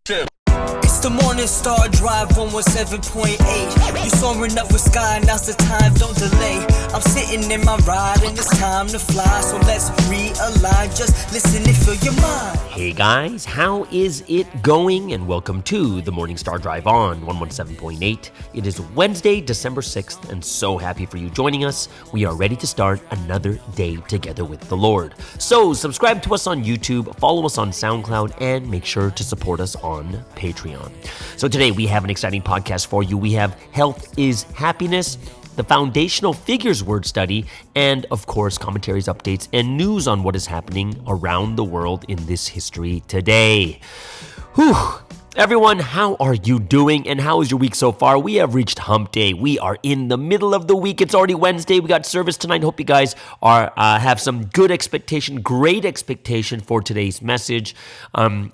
It's the Morning Star Drive 117.8. You soaring up with sky, now's the time, don't delay. I'm sitting in my ride and it's time to fly. So let's realign, just listen and fill your mind. Hey guys, how is it going? And welcome to the Morning Star Drive on 117.8. It is Wednesday, December 6th, and so happy for you joining us. We are ready to start another day together with the Lord. So subscribe to us on YouTube, follow us on SoundCloud, and make sure to support us on Patreon. So today we have an exciting podcast for you. We have Health is Happiness, the Foundational Figures Word Study, and of course, commentaries, updates, and news on what is happening around the world in this history today. Whew. Everyone, how are you doing and how is your week so far? We have reached hump day. We are in the middle of the week. It's already Wednesday. We got service tonight. Hope you guys are have some good expectation, great expectation for today's message.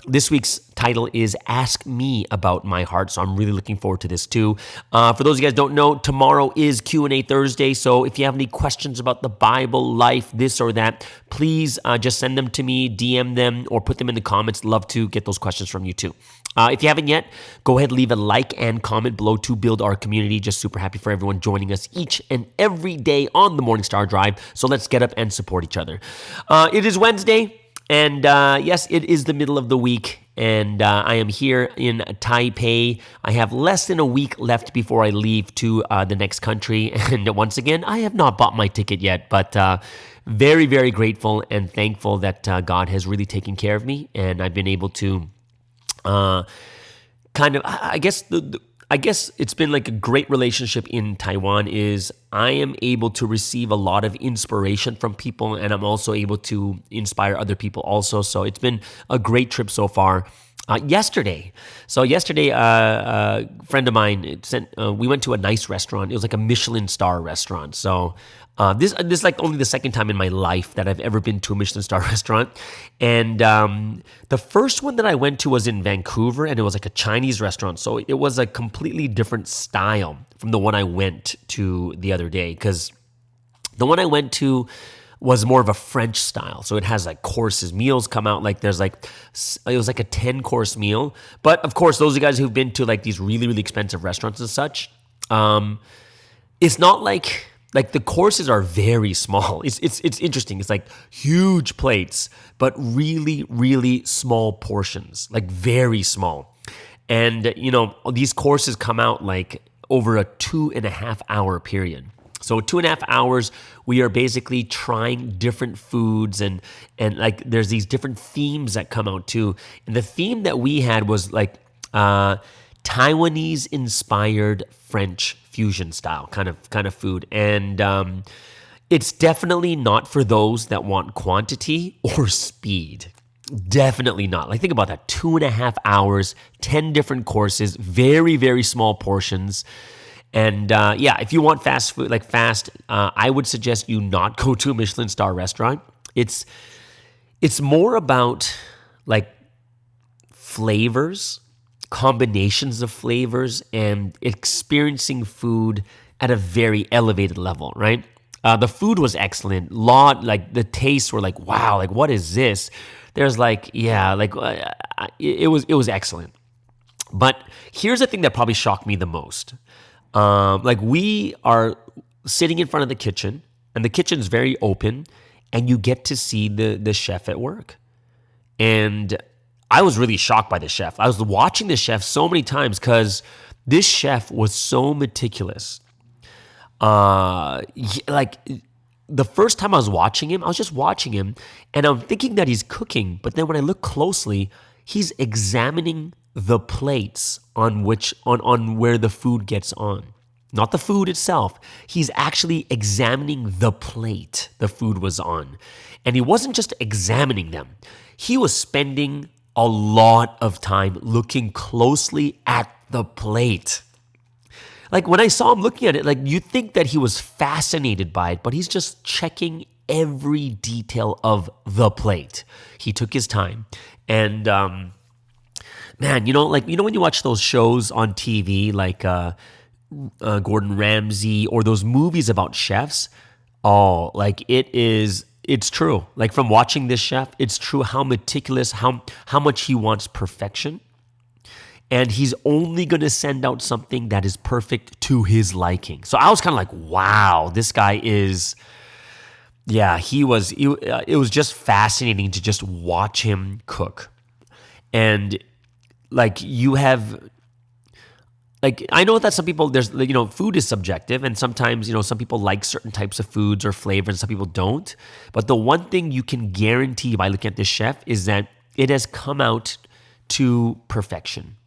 This week's title is Ask Me About My Heart, so I'm really looking forward to this too. For those of you guys who don't know, tomorrow is Q&A Thursday, so if you have any questions about the Bible, life, this or that, please just send them to me, DM them, or put them in the comments. Love to get those questions from you too. If you haven't yet, go ahead, leave a like and comment below to build our community. Just super happy for everyone joining us each and every day on the Morning Star Drive. So let's get up and support each other. It is Wednesday, and yes, it is the middle of the week, and I am here in Taipei. I have less than a week left before I leave to the next country. And once again, I have not bought my ticket yet, but very, very grateful and thankful that God has really taken care of me, and I've been able to I guess it's been like a great relationship in Taiwan is I am able to receive a lot of inspiration from people, and I'm also able to inspire other people also. So it's been a great trip so far. Yesterday, a friend of mine we went to a nice restaurant. It was like a Michelin star restaurant. So this is like only the second time in my life that I've ever been to a Michelin star restaurant. And the first one that I went to was in Vancouver, and it was like a Chinese restaurant. So it was a completely different style from the one I went to the other day, because the one I went to was more of a French style. So it has like courses, meals come out, like it was like a 10-course meal. But of course, those of you guys who've been to like these really, really expensive restaurants and such, it's not like the courses are very small. It's interesting. It's like huge plates, but really, really small portions, like very small. And, these courses come out like over a 2.5 hour period. So 2.5 hours, we are basically trying different foods, and like there's these different themes that come out too. And the theme that we had was like Taiwanese inspired French fusion style kind of food. And it's definitely not for those that want quantity or speed. Definitely not. Like think about that, 2.5 hours, 10 different courses, very, very small portions. And if you want fast food, I would suggest you not go to a Michelin star restaurant. It's more about like flavors, combinations of flavors, and experiencing food at a very elevated level, right? The food was excellent. The tastes were like, wow, like what is this? There's it was excellent. But here's the thing that probably shocked me the most. We are sitting in front of the kitchen, and the kitchen's very open, and you get to see the chef at work. And I was really shocked by the chef. I was watching the chef so many times because this chef was so meticulous. The first time I was watching him, I was just watching him, and I'm thinking that he's cooking. But then when I look closely, he's examining the plates on where the food gets on. Not the food itself. He's actually examining the plate the food was on. And he wasn't just examining them. He was spending a lot of time looking closely at the plate. Like when I saw him looking at it, like you'd think that he was fascinated by it, but he's just checking every detail of the plate. He took his time. And man, when you watch those shows on TV, like Gordon Ramsay or those movies about chefs, it's true. Like from watching this chef, it's true how meticulous, how much he wants perfection. and he's only going to send out something that is perfect to his liking. So I was kind of like, wow, this guy is, yeah, it was just fascinating to just watch him cook. And like I know that some people, food is subjective, and sometimes, some people like certain types of foods or flavors and some people don't. But the one thing you can guarantee by looking at this chef is that it has come out to perfection,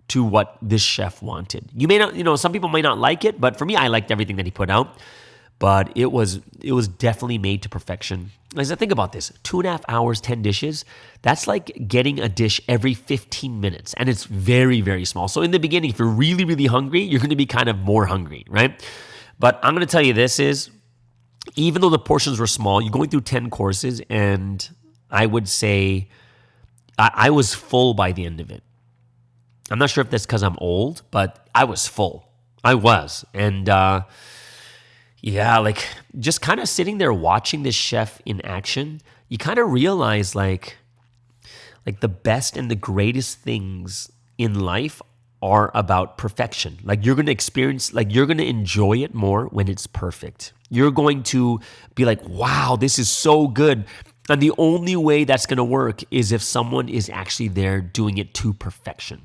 to what this chef wanted. You may not, some people may not like it, but for me, I liked everything that he put out. But it was definitely made to perfection. As I think about this, 2.5 hours, 10 dishes, that's like getting a dish every 15 minutes. And it's very, very small. So in the beginning, if you're really, really hungry, you're going to be kind of more hungry, right? But I'm going to tell you this is, even though the portions were small, you're going through 10 courses, and I would say I was full by the end of it. I'm not sure if that's because I'm old, but I was full. I was. And yeah, like just kind of sitting there watching this chef in action, you kind of realize like the best and the greatest things in life are about perfection. Like you're going to enjoy it more when it's perfect. You're going to be like, wow, this is so good. And the only way that's going to work is if someone is actually there doing it to perfection,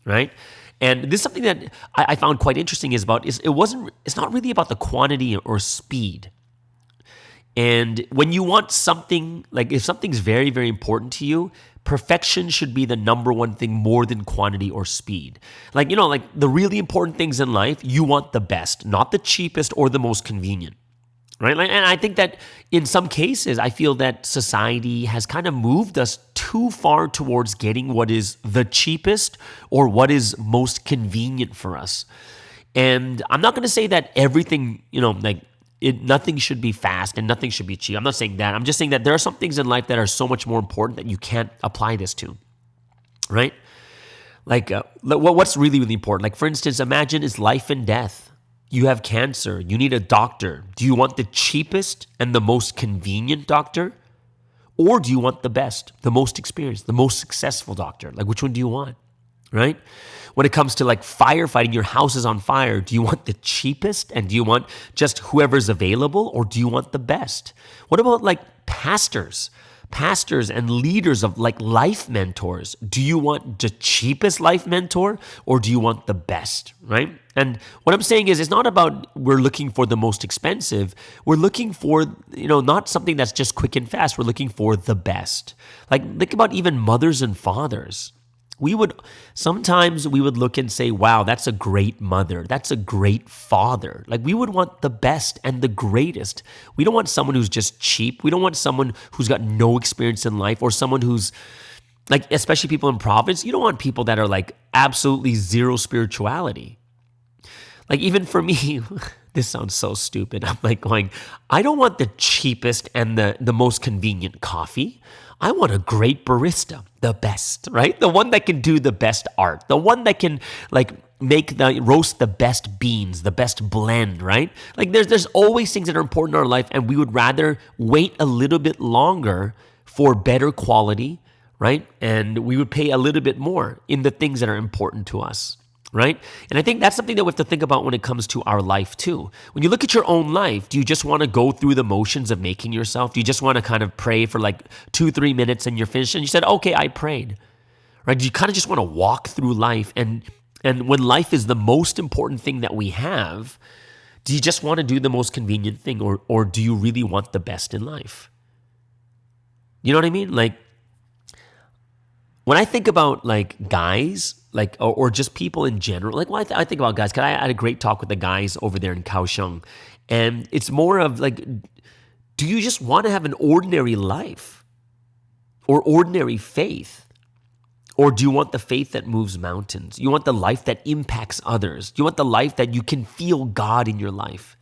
right? And this is something that I found quite interesting it's not really about the quantity or speed. And when you want something, like if something's very, very important to you, perfection should be the number one thing more than quantity or speed. Like the really important things in life, you want the best, not the cheapest or the most convenient. Right? And I think that in some cases, I feel that society has kind of moved us too far towards getting what is the cheapest or what is most convenient for us. And I'm not going to say that everything, nothing should be fast and nothing should be cheap. I'm not saying that. I'm just saying that there are some things in life that are so much more important that you can't apply this to. Right? Like what's really, really important? Like for instance, imagine it's life and death. You have cancer. You need a doctor. Do you want the cheapest and the most convenient doctor? Or do you want the best, the most experienced, the most successful doctor? Like which one do you want, right? When it comes to like firefighting, your house is on fire. Do you want the cheapest and do you want just whoever's available, or do you want the best? What about like pastors and leaders of like life mentors? Do you want the cheapest life mentor or do you want the best, right? And what I'm saying is it's not about we're looking for the most expensive. We're looking for, not something that's just quick and fast. We're looking for the best. Like think about even mothers and fathers. Sometimes we would look and say, wow, that's a great mother. That's a great father. Like we would want the best and the greatest. We don't want someone who's just cheap. We don't want someone who's got no experience in life, or someone who's like, especially people in province, you don't want people that are like absolutely zero spirituality. Like even for me, this sounds so stupid. I'm like going, I don't want the cheapest and the most convenient coffee. I want a great barista, the best, right? The one that can do the best art, the one that can like roast the best beans, the best blend, right? Like there's always things that are important in our life, and we would rather wait a little bit longer for better quality, right? And we would pay a little bit more in the things that are important to us. Right? And I think that's something that we have to think about when it comes to our life too. When you look at your own life, do you just want to go through the motions of making yourself? Do you just want to kind of pray for like 2-3 minutes and you're finished and you said, okay, I prayed, right? Do you kind of just want to walk through life? And when life is the most important thing that we have, do you just want to do the most convenient thing, or do you really want the best in life? You know what I mean? Like when I think about like guys, like, or just people in general, like when I think about guys, because I had a great talk with the guys over there in Kaohsiung, and it's more of like, do you just want to have an ordinary life or ordinary faith? Or do you want the faith that moves mountains? You want the life that impacts others? Do you want the life that you can feel God in your life?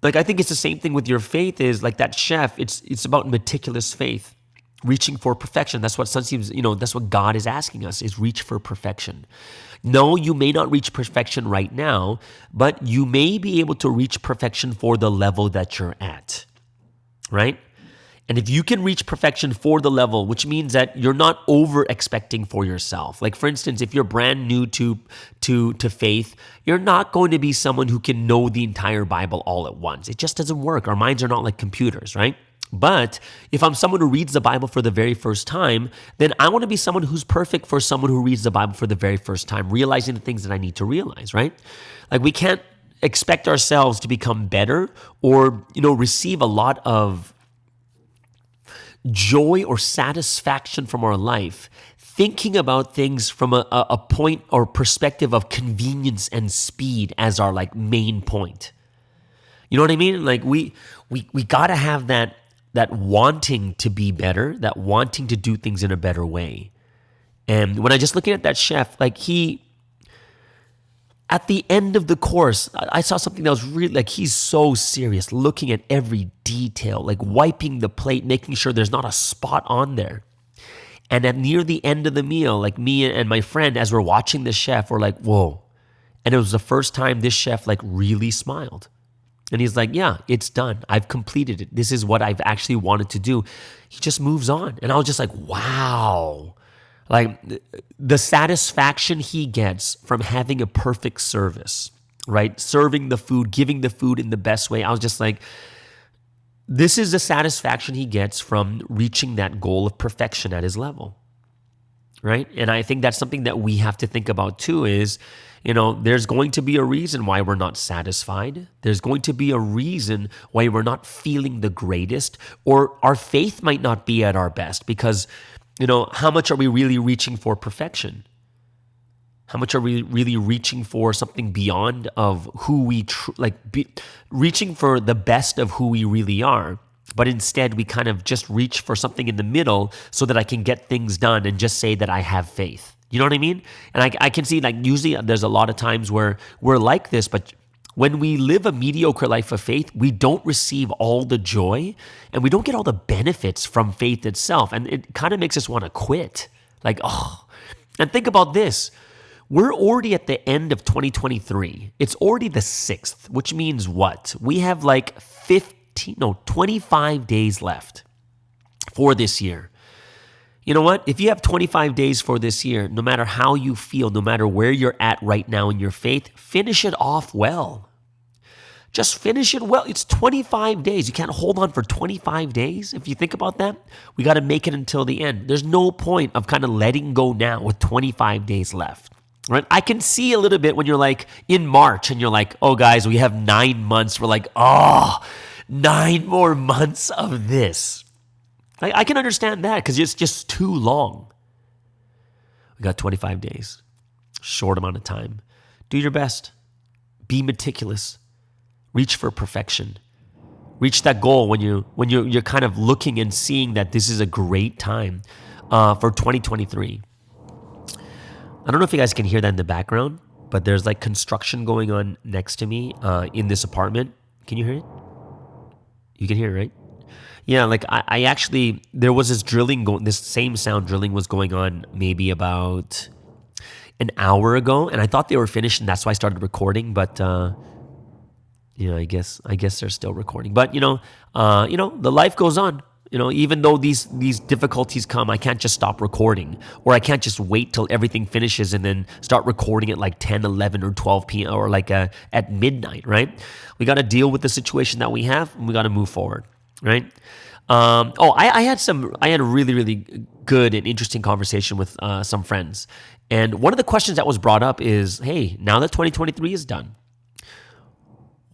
Like, I think it's the same thing with your faith is like that chef, it's about meticulous faith. Reaching for perfection. That's what sometimes, that's what God is asking us, is reach for perfection. No, you may not reach perfection right now, but you may be able to reach perfection for the level that you're at, right? And if you can reach perfection for the level, which means that you're not over expecting for yourself. Like for instance, if you're brand new to faith, you're not going to be someone who can know the entire Bible all at once. It just doesn't work. Our minds are not like computers, right? But if I'm someone who reads the Bible for the very first time, then I want to be someone who's perfect for someone who reads the Bible for the very first time, realizing the things that I need to realize, right? Like we can't expect ourselves to become better or, receive a lot of joy or satisfaction from our life thinking about things from a point or perspective of convenience and speed as our like main point. You know what I mean? Like we got to have that wanting to be better, that wanting to do things in a better way. And when I just looking at that chef, like at the end of the course, I saw something that was really like he's so serious, looking at every detail, like wiping the plate, making sure there's not a spot on there. And at near the end of the meal, like me and my friend, as we're watching the chef, we're like, whoa. And it was the first time this chef like really smiled. And he's like, yeah, it's done. I've completed it. This is what I've actually wanted to do. He just moves on. And I was just like, wow. Like the satisfaction he gets from having a perfect service, right? Serving the food, giving the food in the best way. I was just like, this is the satisfaction he gets from reaching that goal of perfection at his level, right? And I think that's something that we have to think about too is, there's going to be a reason why we're not satisfied. There's going to be a reason why we're not feeling the greatest, or our faith might not be at our best because how much are we really reaching for perfection? How much are we really reaching for something beyond of who we, reaching for the best of who we really are, but instead we kind of just reach for something in the middle so that I can get things done and just say that I have faith. You know what I mean? And I can see like usually there's a lot of times where we're like this, but when we live a mediocre life of faith, we don't receive all the joy and we don't get all the benefits from faith itself. And it kind of makes us want to quit. Like, oh, and think about this. We're already at the end of 2023. It's already the 6th, which means what? We have like 25 days left for this year. You know what? If you have 25 days for this year, no matter how you feel, no matter where you're at right now in your faith, finish it off well. Just finish it well. It's 25 days. You can't hold on for 25 days. If you think about that, we got to make it until the end. There's no point of kind of letting go now with 25 days left, right? I can see a little bit when you're like in March and you're like, oh guys, we have 9 months. We're like, 9 more months of this. I can understand that because it's just too long. We got 25 days, short amount of time. Do your best. Be meticulous. Reach for perfection. Reach that goal when you're kind of looking and seeing that this is a great time for 2023. I don't know if you guys can hear that in the background, but there's like construction going on next to me in this apartment. Can you hear it? You can hear it, right? Yeah, like I actually, there was this this same sound drilling was going on maybe about an hour ago, and I thought they were finished, and that's why I started recording, but, I guess they're still recording. But, the life goes on. Even though these difficulties come, I can't just stop recording, or I can't just wait till everything finishes and then start recording at like 10, 11, or 12 p.m. or like at midnight, right? We got to deal with the situation that we have, and we got to move forward. Right. I had a really, really good and interesting conversation with some friends. And one of the questions that was brought up is, hey, now that 2023 is done,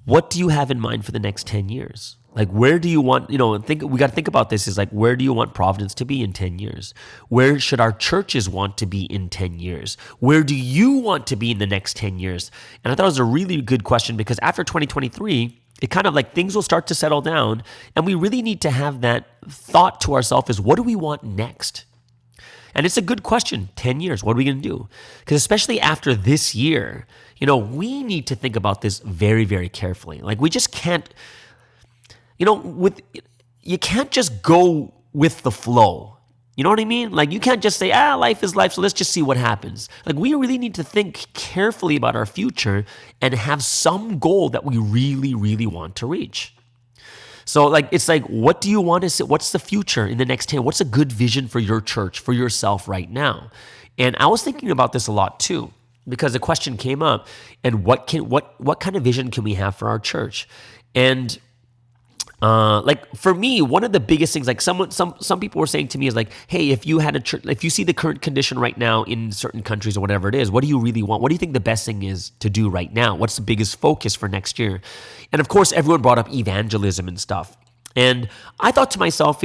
what do you have in mind for the next 10 years? Like, where do you want, we got to think about this is like, where do you want Providence to be in 10 years? Where should our churches want to be in 10 years? Where do you want to be in the next 10 years? And I thought it was a really good question because after 2023, it kind of like things will start to settle down, and we really need to have that thought to ourselves is what do we want next? And it's a good question. 10 years, what are we going to do? Because especially after this year, we need to think about this very, very carefully. Like we just can't, you can't just go with the flow. You know what I mean? Like you can't just say, life is life, so let's just see what happens. Like we really need to think carefully about our future and have some goal that we really, really want to reach. So like, it's like, what do you want to see? What's the future in the next 10? What's a good vision for your church, for yourself right now? And I was thinking about this a lot too, because the question came up, and what kind of vision can we have for our church? And like for me, one of the biggest things, like some people were saying to me is like, hey, if you had a church, if you see the current condition right now in certain countries or whatever it is, what do you really want? What do you think the best thing is to do right now? What's the biggest focus for next year? And of course, everyone brought up evangelism and stuff. And I thought to myself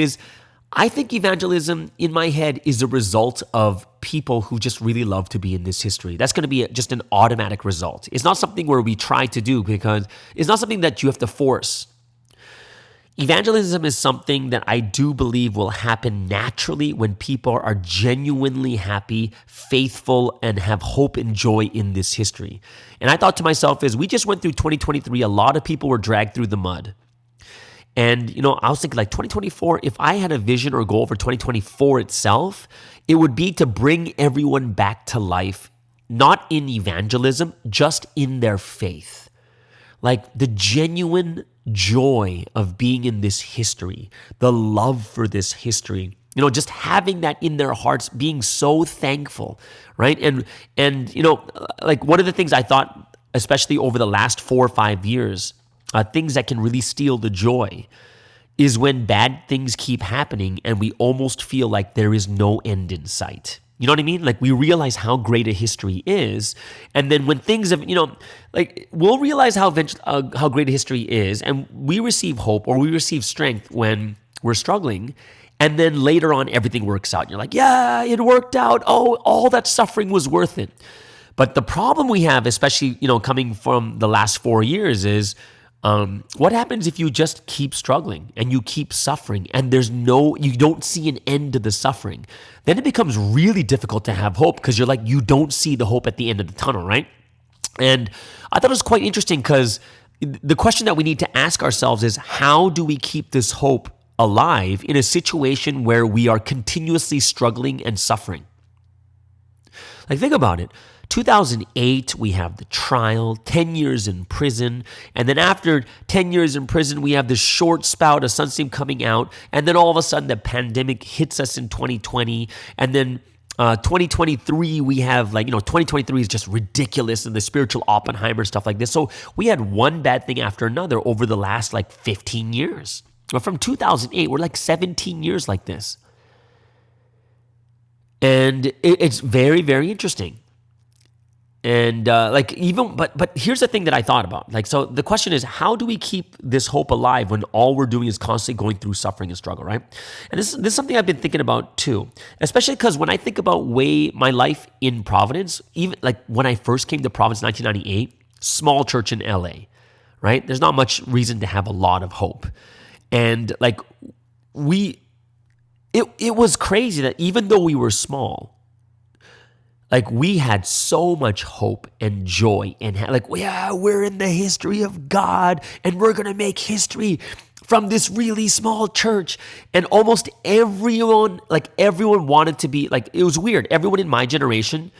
I think evangelism in my head is a result of people who just really love to be in this history. That's going to be just an automatic result. It's not something where we try to do, because it's not something that you have to force. Evangelism is something that I do believe will happen naturally when people are genuinely happy, faithful, and have hope and joy in this history. And I thought to myself, we just went through 2023, a lot of people were dragged through the mud. And, I was thinking like 2024, if I had a vision or goal for 2024 itself, it would be to bring everyone back to life, not in evangelism, just in their faith. Like the genuine joy of being in this history, the love for this history, just having that in their hearts, being so thankful, right? And like one of the things I thought, especially over the last 4 or 5 years, things that can really steal the joy is when bad things keep happening and we almost feel like there is no end in sight. You know what I mean? Like we realize how great a history is, and then when things have, like we'll realize how great a history is, and we receive hope or we receive strength when we're struggling, and then later on everything works out. You're like, yeah, it worked out. Oh, all that suffering was worth it. But the problem we have, especially coming from the last 4 years, is what happens if you just keep struggling and you keep suffering and you don't see an end to the suffering? Then it becomes really difficult to have hope, because you're like, you don't see the hope at the end of the tunnel, right? And I thought it was quite interesting, because the question that we need to ask ourselves is, how do we keep this hope alive in a situation where we are continuously struggling and suffering? Like, think about it. 2008, we have the trial, 10 years in prison. And then after 10 years in prison, we have this short spout of sunsteam coming out. And then all of a sudden, the pandemic hits us in 2020. And then 2023, we have 2023 is just ridiculous, and the spiritual Oppenheimer, stuff like this. So we had one bad thing after another over the last 15 years. But from 2008, we're 17 years like this. And it's very, very interesting. And but here's the thing that I thought about. So the question is, how do we keep this hope alive when all we're doing is constantly going through suffering and struggle, right? And this is something I've been thinking about too, especially because when I think about my life in Providence, even when I first came to Providence in 1998, small church in LA, right? There's not much reason to have a lot of hope. And it was crazy that even though we were small, we had so much hope and joy, and we're in the history of God, and we're going to make history from this really small church. And almost everyone wanted to be, it was weird. Everyone in my generation,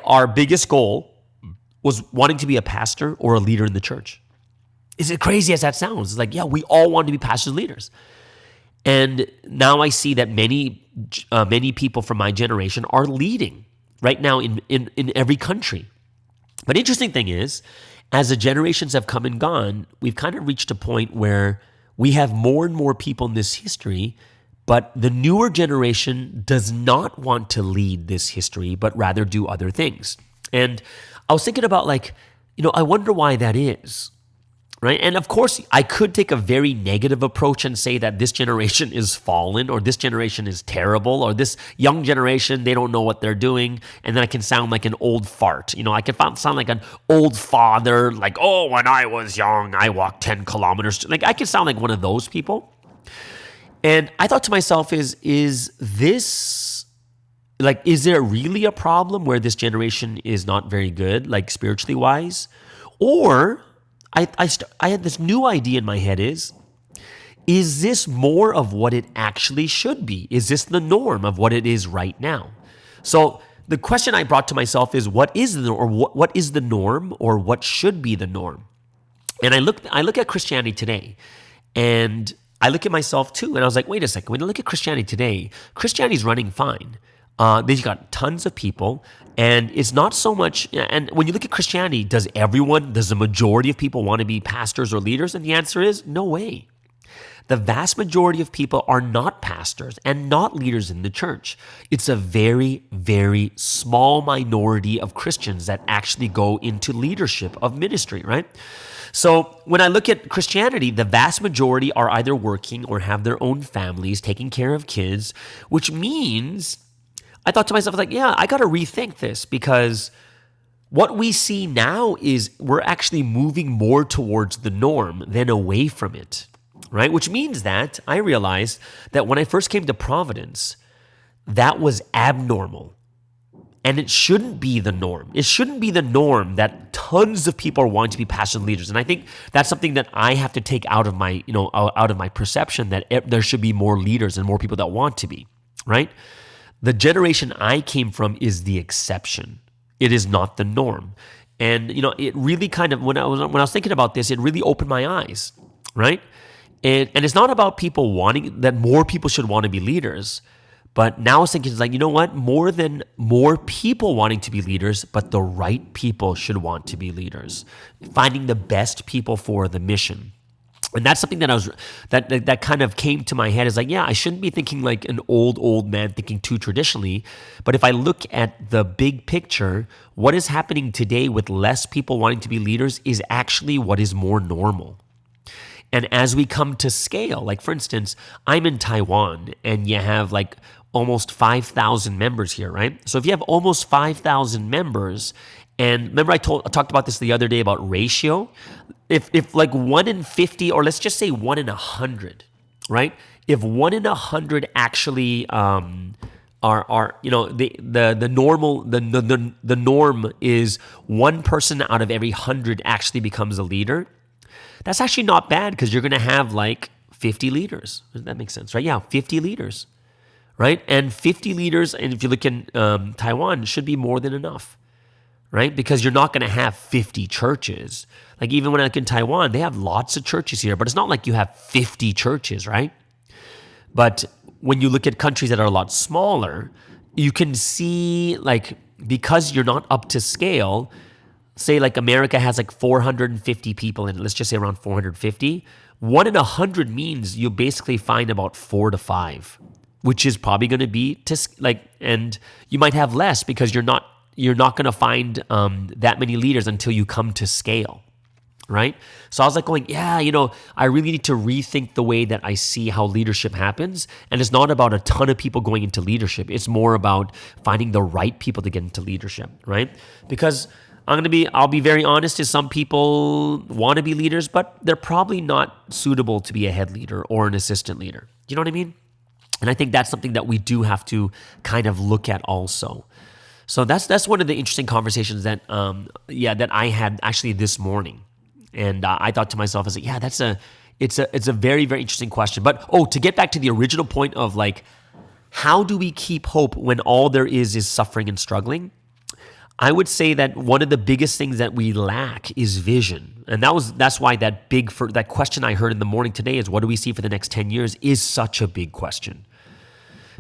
our biggest goal was wanting to be a pastor or a leader in the church. Is it crazy as that sounds? It's yeah, we all wanted to be pastors and leaders. And now I see that many people from my generation are leading right now in every country. But interesting thing is, as the generations have come and gone, we've kind of reached a point where we have more and more people in this history, but the newer generation does not want to lead this history, but rather do other things. And I was thinking about I wonder why that is. Right? And of course, I could take a very negative approach and say that this generation is fallen, or this generation is terrible, or this young generation, they don't know what they're doing. And then I can sound like an old fart. I can sound like an old father, when I was young, I walked 10 kilometers. I can sound like one of those people. And I thought to myself, is there really a problem where this generation is not very good, spiritually wise? Or I had this new idea in my head is this more of what it actually should be? Is this the norm of what it is right now? So the question I brought to myself is, what is the norm, or what should be the norm? And I look at Christianity today, And I look at myself too, and I was like, wait a second. When I look at Christianity today, Christianity's running fine. They've got tons of people, and it's not so much. And when you look at Christianity, does the majority of people want to be pastors or leaders? And the answer is no way. The vast majority of people are not pastors and not leaders in the church. It's a very, very small minority of Christians that actually go into leadership of ministry, right? So when I look at Christianity, the vast majority are either working or have their own families, taking care of kids, which means I thought to myself, like, yeah, I got to rethink this, because what we see now is we're actually moving more towards the norm than away from it. Right? Which means that I realized that when I first came to Providence, that was abnormal. And it shouldn't be the norm. It shouldn't be the norm that tons of people are wanting to be passion leaders. And I think that's something that I have to take out of my, out of my perception, that there should be more leaders and more people that want to be, right? The generation I came from is the exception. It is not the norm. And, it really kind of, when I was thinking about this, it really opened my eyes, right? And it's not about people wanting, that more people should want to be leaders. But now I was thinking, it's like, you know what? More people wanting to be leaders, but the right people should want to be leaders. Finding the best people for the mission. And that's something that kind of came to my head, is like, yeah, I shouldn't be thinking like an old man thinking too traditionally. But if I look at the big picture, what is happening today with less people wanting to be leaders is actually what is more normal. And as we come to scale, like for instance, I'm in Taiwan and you have like almost 5,000 members here, right? So if you have almost 5,000 members, and remember I talked about this the other day about ratio. If like 1 in 50, or let's just say 1 in 100, right? If 1 in 100 actually are the norm is one person out of every 100 actually becomes a leader. That's actually not bad, because you're going to have like 50 leaders. That makes sense, right? Yeah, 50 leaders, right? And 50 leaders, and if you look in Taiwan, should be more than enough, right? Because you're not going to have 50 churches. Like even when I look in Taiwan, they have lots of churches here, but it's not like you have 50 churches, right? But when you look at countries that are a lot smaller, you can see, like, because you're not up to scale, say like America has like 450 people in it, let's just say around 450, 1 in 100 means you basically find about 4 to 5, which is probably going to be and you might have less because you're not going to find that many leaders until you come to scale, right? So I was like going, yeah, I really need to rethink the way that I see how leadership happens. And it's not about a ton of people going into leadership. It's more about finding the right people to get into leadership, right? Because I'll be very honest, is some people want to be leaders, but they're probably not suitable to be a head leader or an assistant leader. You know what I mean? And I think that's something that we do have to kind of look at also. So that's one of the interesting conversations that I had actually this morning. And I thought to myself, I was like, yeah, it's a very, very interesting question. But to get back to the original point of like, how do we keep hope when all there is suffering and struggling? I would say that one of the biggest things that we lack is vision. And that's why that question I heard in the morning today is, what do we see for the next 10 years, is such a big question.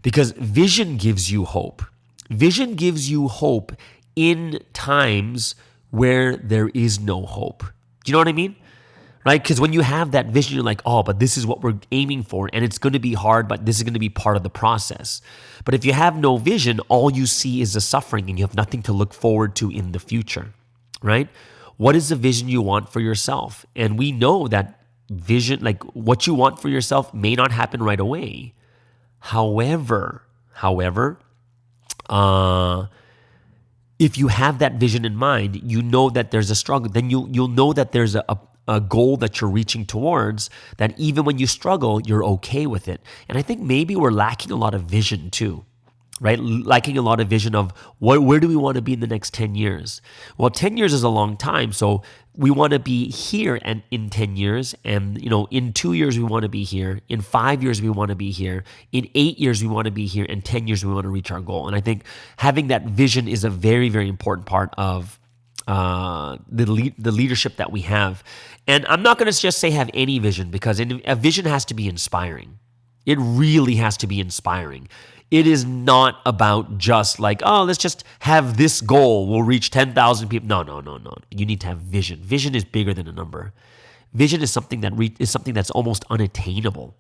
Because vision gives you hope. Vision gives you hope in times where there is no hope. Do you know what I mean? Right? Because when you have that vision, you're like, but this is what we're aiming for, and it's going to be hard, but this is going to be part of the process. But if you have no vision, all you see is the suffering, and you have nothing to look forward to in the future, right? What is the vision you want for yourself? And we know that vision, like what you want for yourself, may not happen right away. However, if you have that vision in mind, you know that there's a struggle. Then you'll know that there's a goal that you're reaching towards, that even when you struggle, you're okay with it. And I think maybe we're lacking a lot of vision too, right? Lacking a lot of vision of where do we want to be in the next 10 years? Well, 10 years is a long time. So we want to be here and in 10 years. And, in 2 years, we want to be here. In 5 years, we want to be here. In 8 years, we want to be here. In 10 years, we want to reach our goal. And I think having that vision is a very, very important part of the leadership that we have. And I'm not going to just say have any vision, because a vision has to be inspiring. It really has to be inspiring. It is not about just like, oh, let's just have this goal. We'll reach 10,000 people. No. You need to have vision. Vision is bigger than a number. Vision is something that's almost unattainable,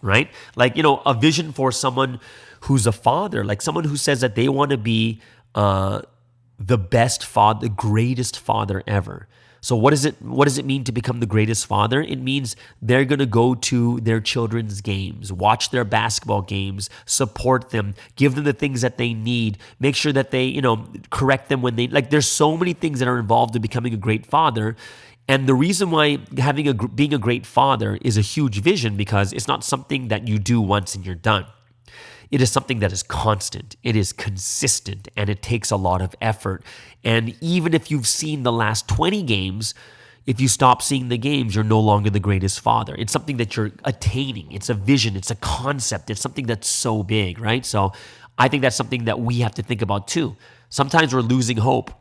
right? Like, a vision for someone who's a father, like someone who says that they want to be the best father, the greatest father ever. So what does it mean to become the greatest father? It means they're going to go to their children's games, watch their basketball games, support them, give them the things that they need, make sure that they, correct them when there's so many things that are involved in becoming a great father. And the reason why being a great father is a huge vision, because it's not something that you do once and you're done. It is something that is constant, it is consistent, and it takes a lot of effort. And even if you've seen the last 20 games, if you stop seeing the games, you're no longer the greatest father. It's something that you're attaining. It's a vision. It's a concept. It's something that's so big, right? So I think that's something that we have to think about too. Sometimes we're losing hope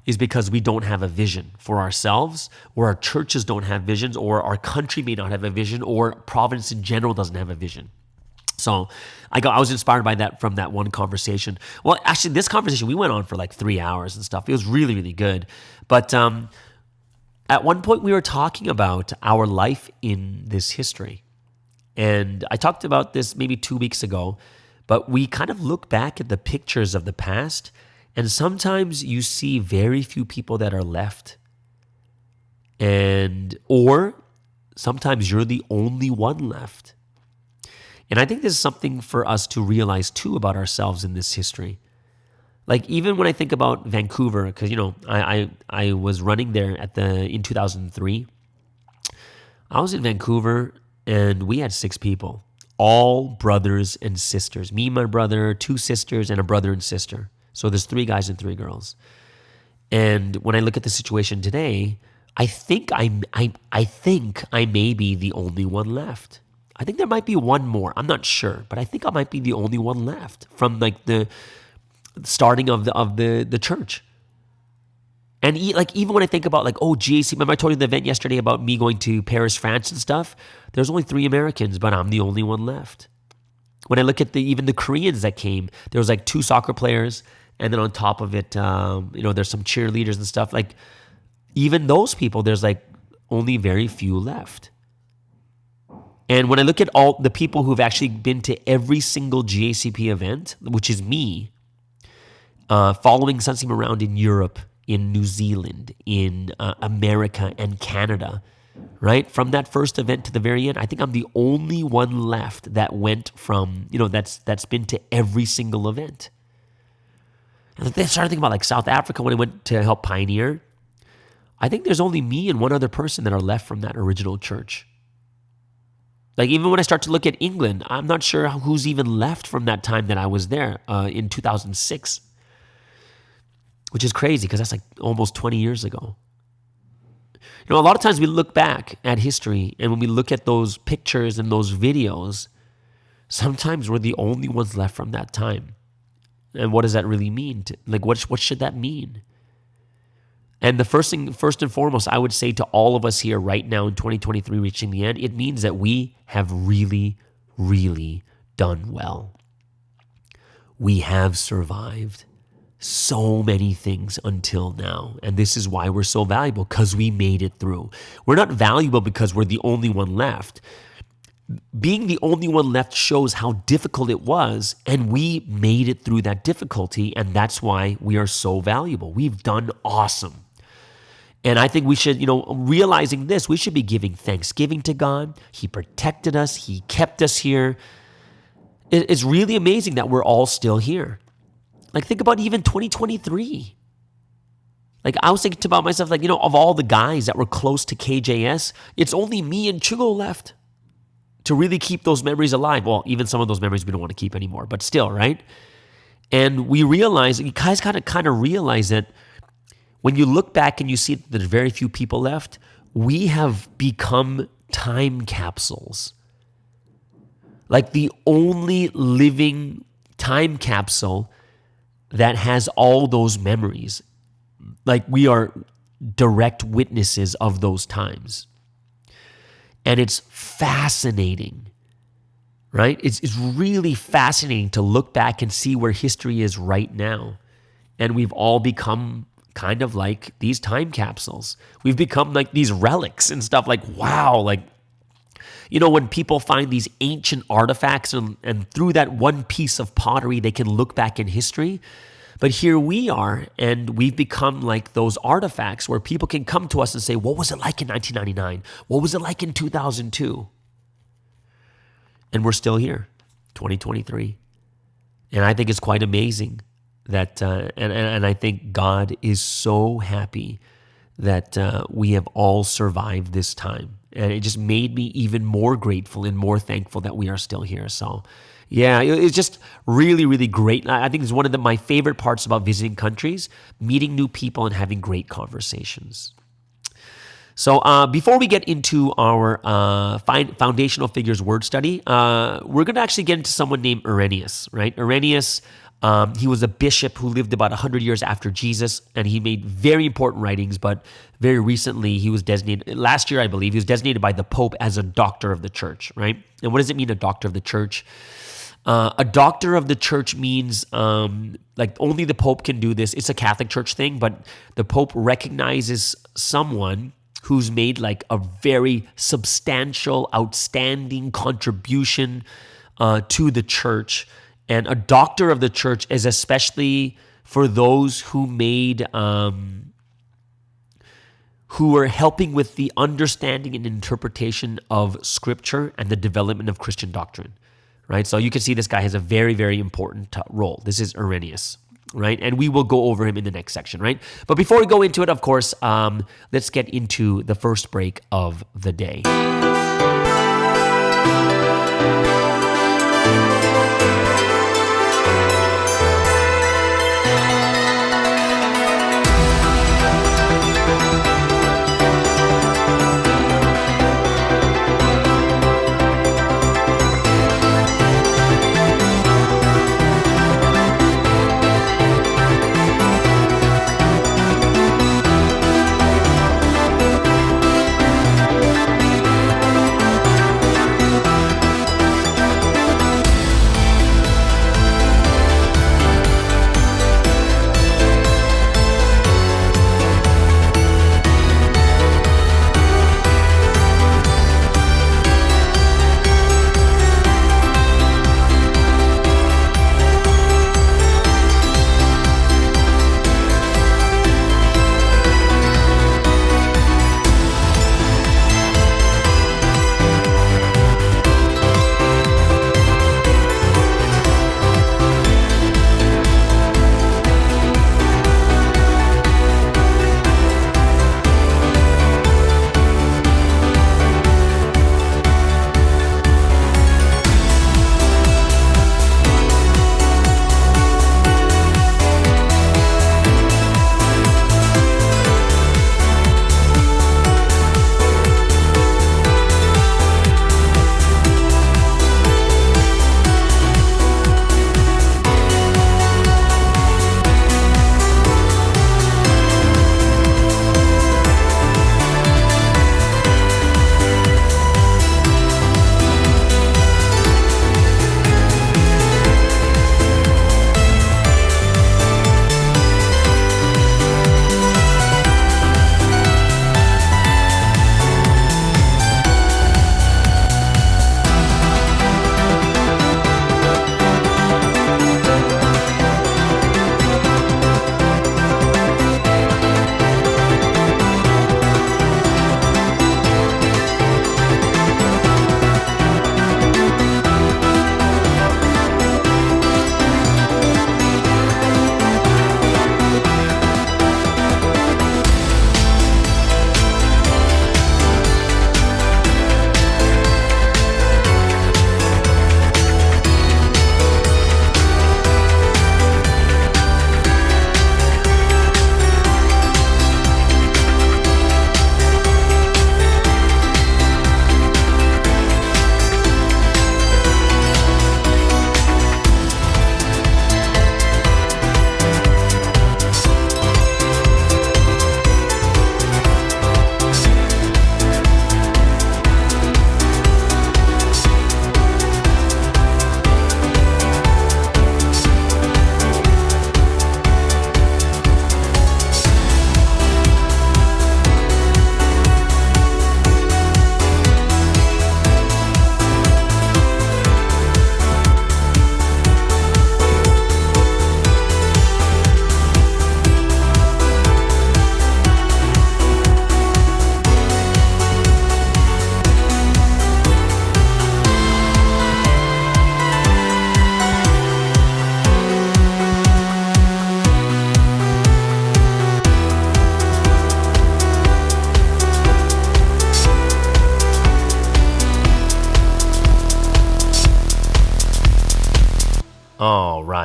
is because we don't have a vision for ourselves, or our churches don't have visions, or our country may not have a vision, or Providence in general doesn't have a vision. So I was inspired by that from that one conversation. Well, actually, this conversation, we went on for like 3 hours and stuff. It was really, really good. But at one point, we were talking about our life in this history. And I talked about this maybe 2 weeks ago, but we kind of look back at the pictures of the past, and sometimes you see very few people that are left. Or sometimes you're the only one left. And I think this is something for us to realize too about ourselves in this history. Like, even when I think about Vancouver, because I was running there in 2003. I was in Vancouver and we had 6 people, all brothers and sisters. Me, my brother, 2 sisters, and a brother and sister. So there's 3 guys and 3 girls. And when I look at the situation today, I think I may be the only one left. I think there might be one more. I'm not sure, but I think I might be the only one left from like the starting of the church. And even when I think about GAC, remember I told you the event yesterday about me going to Paris, France and stuff? There's only 3 Americans, but I'm the only one left. When I look at even the Koreans that came, there was 2 soccer players, and then on top of it, there's some cheerleaders and stuff. Like, even those people, there's only very few left. And when I look at all the people who've actually been to every single GACP event, which is me, following Sunseam around in Europe, in New Zealand, in America and Canada, right? From that first event to the very end, I think I'm the only one left that went from, that's been to every single event. And then I started thinking about South Africa when I went to help pioneer. I think there's only me and one other person that are left from that original church. Even when I start to look at England, I'm not sure who's even left from that time that I was there in 2006, which is crazy because that's almost 20 years ago. A lot of times we look back at history, and when we look at those pictures and those videos, sometimes we're the only ones left from that time. And what does that really mean? What should that mean? And the first and foremost, I would say to all of us here right now in 2023 reaching the end, it means that we have really, really done well. We have survived so many things until now. And this is why we're so valuable, because we made it through. We're not valuable because we're the only one left. Being the only one left shows how difficult it was, and we made it through that difficulty, and that's why we are so valuable. We've done awesome. And I think we should, realizing this, we should be giving thanksgiving to God. He protected us. He kept us here. It's really amazing that we're all still here. Think about even 2023. I was thinking about myself, of all the guys that were close to KJS, it's only me and Chugo left to really keep those memories alive. Well, even some of those memories we don't want to keep anymore, but still, right? And we realize, you guys got to kind of realize that when you look back and you see that there's very few people left, we have become time capsules. The only living time capsule that has all those memories. Like, we are direct witnesses of those times. And it's fascinating, right? It's really fascinating to look back and see where history is right now. And we've all become kind of like these time capsules. We've become like these relics and stuff. Like, wow, like, you know, when people find these ancient artifacts and through that one piece of pottery, they can look back in history. But here we are, and we've become like those artifacts where people can come to us and say, what was it like in 1999? What was it like in 2002? And we're still here, 2023. And I think it's quite amazing that, and I think God is so happy that we have all survived this time. And it just made me even more grateful and more thankful that we are still here. So, yeah, it's just really, really great. I think it's one of my favorite parts about visiting countries, meeting new people and having great conversations. So before we get into our foundational figures word study, we're going to actually get into someone named Irenaeus, right? Irenaeus, he was a bishop who lived about 100 years after Jesus, and he made very important writings, but very recently he was designated, last year I believe, he was designated by the Pope as a doctor of the church, right? And what does it mean, a doctor of the church? A doctor of the church means like only the Pope can do this. It's a Catholic Church thing, but the Pope recognizes someone who's made like a very substantial, outstanding contribution to the church. And a doctor of the church is especially for those who made, who are helping with the understanding and interpretation of Scripture and the development of Christian doctrine. Right, so you can see this guy has a very, very important role. This is Irenaeus, right? And we will go over him in the next section, right? But before we go into it, of course, let's get into the first break of the day.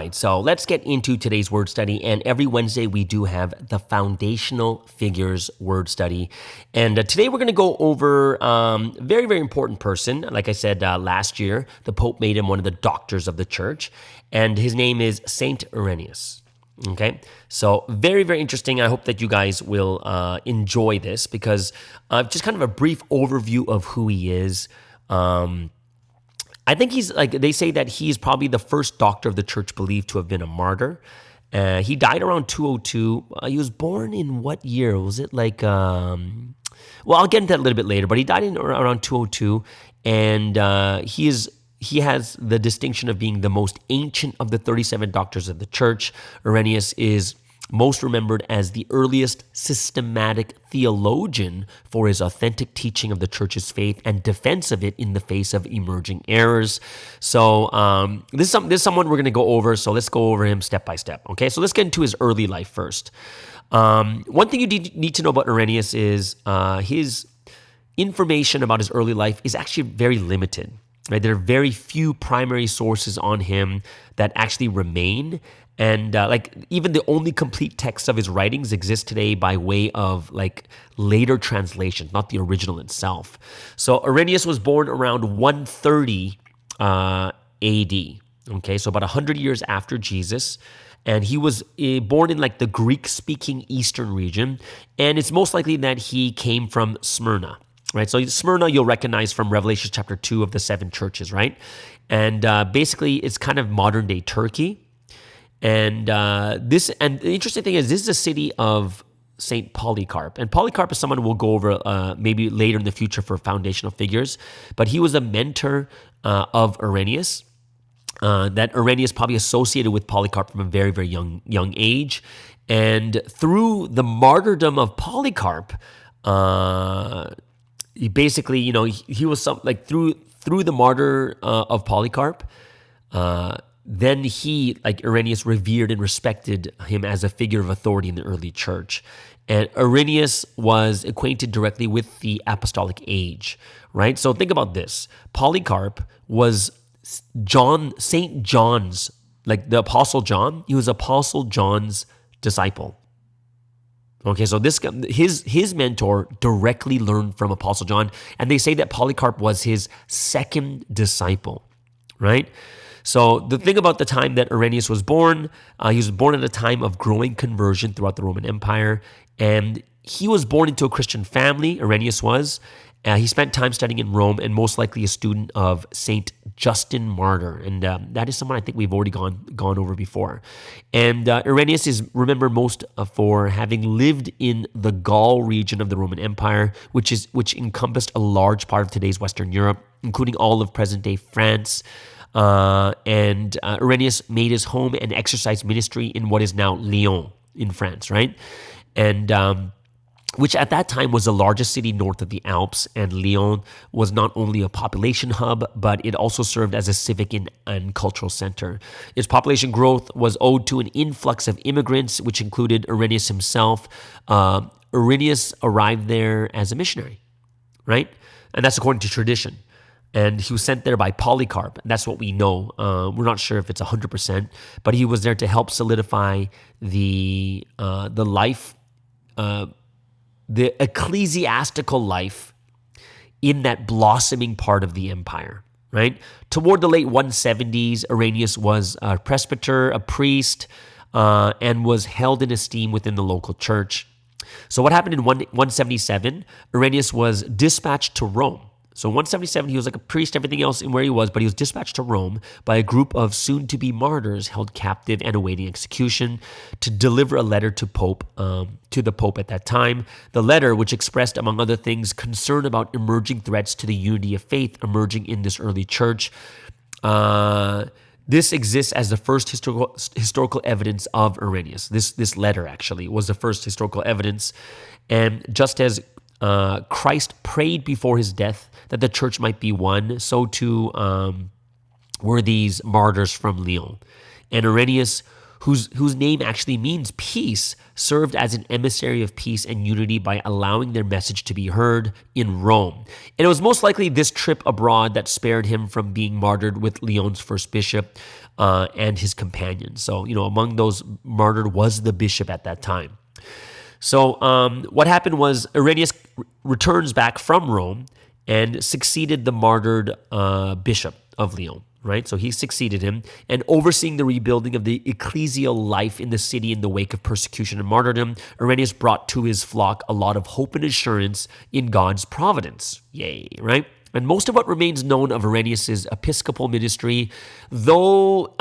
right, so let's get into today's word study. And every Wednesday, we do have the Foundational Figures word study. And today, we're going to go over a very, very important person. Like I said last year, the Pope made him one of the doctors of the church. And his name is Saint Irenaeus. Okay, so very, very interesting. I hope that you guys will enjoy this because just kind of a brief overview of who he is. I think he's like, they say that he's probably the first doctor of the church believed to have been a martyr. He died around 202. He was born in what year? Was it like, well, I'll get into that a little bit later, but he died in around 202. And he has the distinction of being the most ancient of the 37 doctors of the church. Irenaeus is most remembered as the earliest systematic theologian for his authentic teaching of the church's faith and defense of it in the face of emerging errors. So this is someone we're going to go over, so let's go over him step by step. Okay, so let's get into his early life first. One thing you need to know about Irenaeus is his information about his early life is actually very limited. Right? There are very few primary sources on him that actually remain. And like even the only complete texts of his writings exist today by way of like later translations, not the original itself. So Irenaeus was born around 130 AD. Okay, so about 100 years after Jesus. And he was born in like the Greek-speaking Eastern region. And it's most likely that he came from Smyrna. Right, so Smyrna you'll recognize from Revelation chapter 2 of the 7 churches, right? And basically it's kind of modern day Turkey. And the interesting thing is this is a city of Saint Polycarp. And Polycarp is someone we'll go over maybe later in the future for foundational figures. But he was a mentor of Irenaeus. That Irenaeus probably associated with Polycarp from a very, very young age. And through the martyrdom of Polycarp, he basically, he was through the martyr of Polycarp, then he, like Irenaeus, revered and respected him as a figure of authority in the early church. And Irenaeus was acquainted directly with the apostolic age, right? So think about this. Polycarp was St. John's, like the Apostle John, he was Apostle John's disciple. Okay, so this his mentor directly learned from Apostle John, and they say that Polycarp was his second disciple, right? So the thing about the time that Irenaeus was born, he was born at a time of growing conversion throughout the Roman Empire, and he was born into a Christian family, Irenaeus was. He spent time studying in Rome and most likely a student of Saint Justin Martyr. And that is someone I think we've already gone over before. And Irenaeus is remembered most for having lived in the Gaul region of the Roman Empire, which encompassed a large part of today's Western Europe, including all of present-day France. And Irenaeus made his home and exercised ministry in what is now Lyon in France, right? And which at that time was the largest city north of the Alps, and Lyon was not only a population hub, but it also served as a civic and cultural center. Its population growth was owed to an influx of immigrants, which included Irenaeus himself. Irenaeus arrived there as a missionary, right? And that's according to tradition. And he was sent there by Polycarp. That's what we know. We're not sure if it's 100%, but he was there to help solidify the life, the ecclesiastical life in that blossoming part of the empire, right? Toward the late 170s, Irenaeus was a presbyter, a priest, and was held in esteem within the local church. So what happened in 177, Irenaeus was dispatched to Rome. So in 177, he was like a priest, everything else in where he was, but he was dispatched to Rome by a group of soon-to-be martyrs held captive and awaiting execution to deliver a letter to the Pope at that time. The letter, which expressed, among other things, concern about emerging threats to the unity of faith emerging in this early church. This exists as the first historical evidence of Irenaeus. This letter actually was the first historical evidence. And just as Christ prayed before his death that the church might be one, so too were these martyrs from Lyon. And Irenaeus, whose name actually means peace, served as an emissary of peace and unity by allowing their message to be heard in Rome. And it was most likely this trip abroad that spared him from being martyred with Lyon's first bishop and his companions. So, among those martyred was the bishop at that time. So what happened was Irenaeus returns back from Rome and succeeded the martyred bishop of Lyon, right? So he succeeded him, and overseeing the rebuilding of the ecclesial life in the city in the wake of persecution and martyrdom, Irenaeus brought to his flock a lot of hope and assurance in God's providence. Yay, right? And most of what remains known of Irenaeus' episcopal ministry, though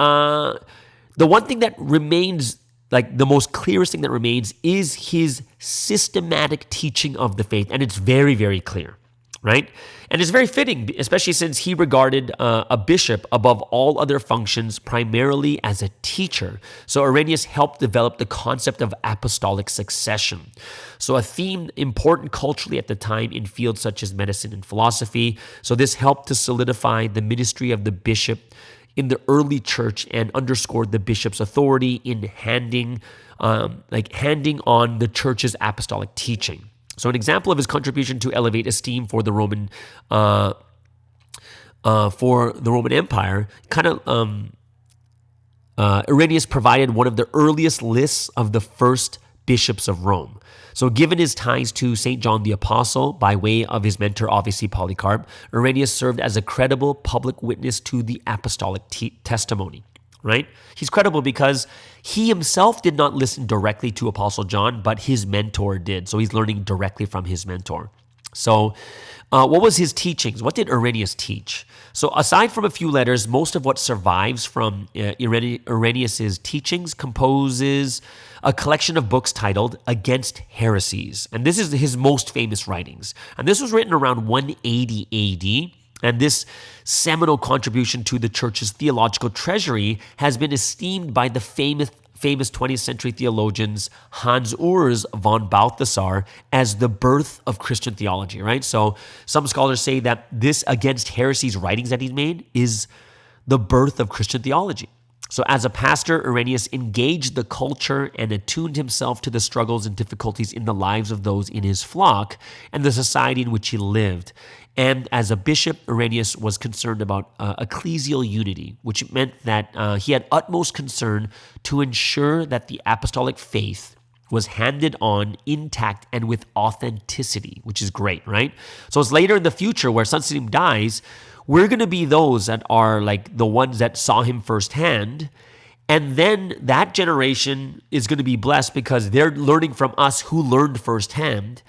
the one thing that remains, the most clearest thing that remains, is his systematic teaching of the faith. And it's very, very clear, right? And it's very fitting, especially since he regarded a bishop above all other functions primarily as a teacher. So Irenaeus helped develop the concept of apostolic succession. So a theme important culturally at the time in fields such as medicine and philosophy. So this helped to solidify the ministry of the bishop in the early church and underscored the bishop's authority in handing on the church's apostolic teaching. So an example of his contribution to elevate esteem for the Roman Empire, Irenaeus provided one of the earliest lists of the first bishops of Rome. So given his ties to St. John the Apostle by way of his mentor, obviously Polycarp, Irenaeus served as a credible public witness to the apostolic testimony, right? He's credible because he himself did not listen directly to Apostle John, but his mentor did. So he's learning directly from his mentor. So what was his teachings? What did Irenaeus teach? So aside from a few letters, most of what survives from Irenaeus' teachings composes a collection of books titled Against Heresies. And this is his most famous writings. And this was written around 180 AD. And this seminal contribution to the church's theological treasury has been esteemed by the famous 20th century theologians Hans Urs von Balthasar as the birth of Christian theology, right? So some scholars say that this Against Heresies writings that he's made is the birth of Christian theology. So as a pastor, Irenaeus engaged the culture and attuned himself to the struggles and difficulties in the lives of those in his flock and the society in which he lived. And as a bishop, Irenaeus was concerned about ecclesial unity, which meant that he had utmost concern to ensure that the apostolic faith was handed on intact and with authenticity, which is great, right? So it's later in the future where Sun Sitting dies, we're going to be those that are like the ones that saw him firsthand. And then that generation is going to be blessed because they're learning from us who learned firsthand.